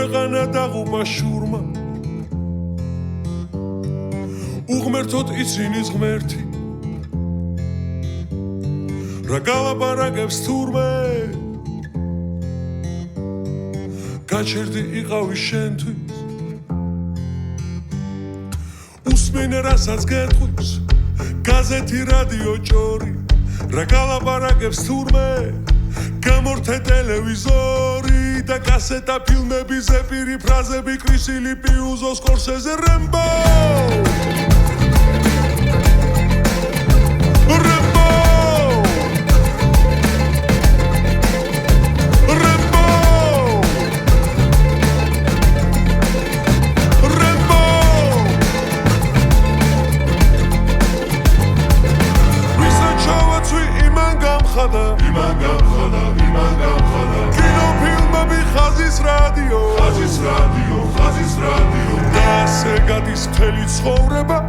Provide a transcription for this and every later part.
ქვეყანა დაღუპა შურმა უღმერთოდ იცინის ღმერთი რა გალაპარაკებს თურმე გაჩერდი იყავი შენთვის უსმენ რასაც გეტყვის გაზეთი რადიო ჭორი რა გალაპარაკებს თურმე გამორთე ტელევიზორი და კასეტა ფილმები ზეპირი ფრაზები კრისილი პიუზო სკორსეზე რემბო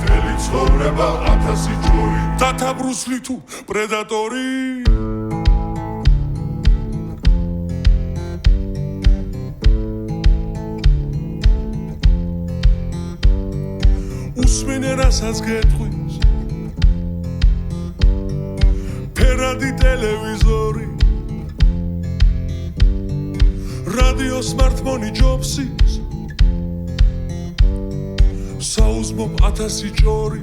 მთელი ცხოვრება 1000 ჯორი დათაბრუსლი თუ პრედატორი უსმენ რასაც გეტყვის ფერადი ტელევიზორი რადიო სმარტფონი ჯობსის საუზმობ 1000 ჭორი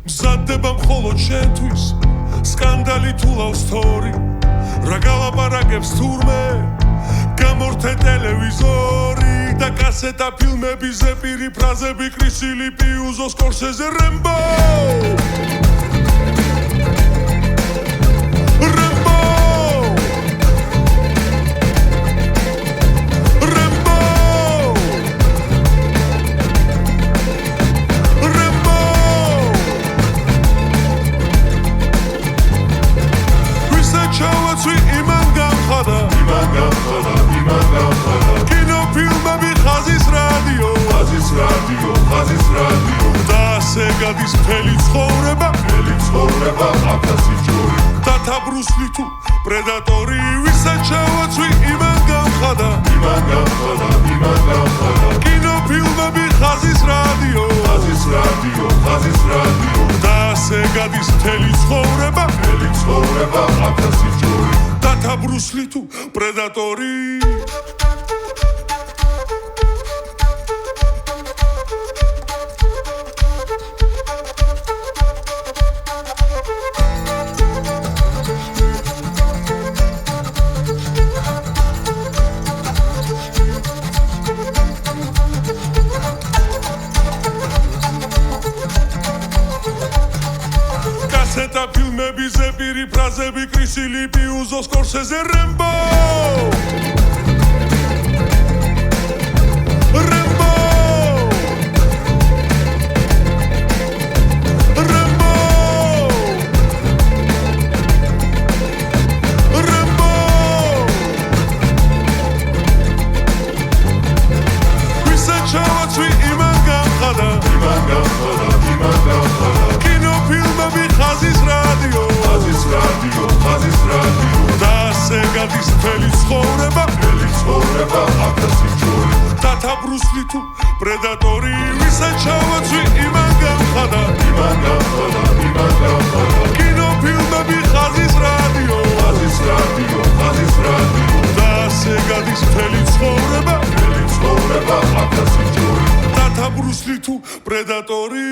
მზადდება მხოლოდ შენთვის სკანდალი თუ ლავსთორი რა გალაპარაკებს თურმე გამორთე ტელევიზორი და კასეტა ფილმები ზეპირი ფრაზები კრისილი პიუზო სკორსეზე რემბო გადის მთელი ცხოვრება 1000 ჯორი დათაბრუსლი თუ პრედატორი ვისაც ჩავაცვი იმან გამხადა კინოფილმები ხაზის რადიო და ასე გადის მთელი ცხოვრება 1000 ჯორი დათაბრუსლი თუ პრედატორი კასეტა ფილმები ზეპირი ფრაზები კრისილი პიუზო სკორსეზე რემბო ვისაც ჩავაცვი იმან გამხადა და ასე გადის მთელი ცხოვრება 1000 ჯორი დათაბრუსლი თუ პრედატორი ვისაც ჩავაცვი იმან გამხადა კინოფილმები ხაზის რადიო და ასე გადის მთელი ცხოვრება 1000 ჯორი დათაბრუსლი თუ პრედატორი